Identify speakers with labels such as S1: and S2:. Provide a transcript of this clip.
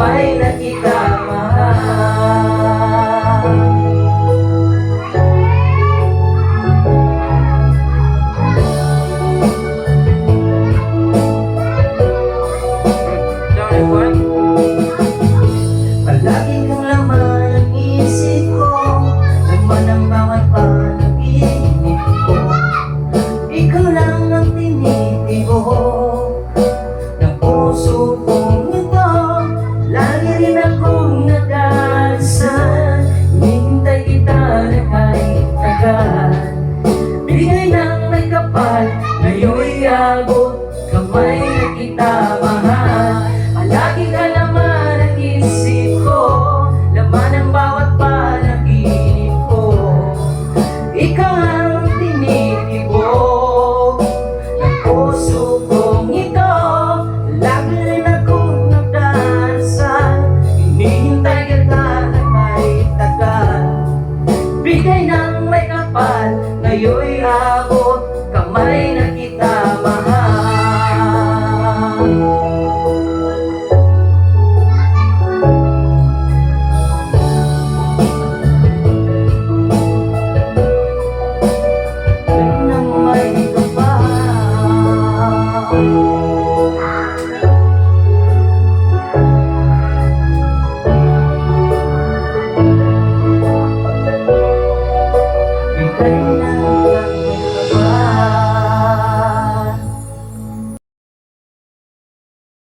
S1: kamay na kita mahal. Palagi kang laman ang isip ko, laman ang bawat panaginip ko. Ikaw lang ang tinitibok ng puso kong ito. Lagi rin akong nagdasal, hinihintay kita na kahit tagal. Bigay ng may kapal, ngayon'y abot, kamay na kita mahal. Palagi ka naman ang isip ko, laman ang bawat panaginip ko. Ikaw ang tinitibok ng puso kong ito. Lagi rin akong nagdasal, hinihintay kita na kahit tagal. Bigay ng may kapal, ngayon'y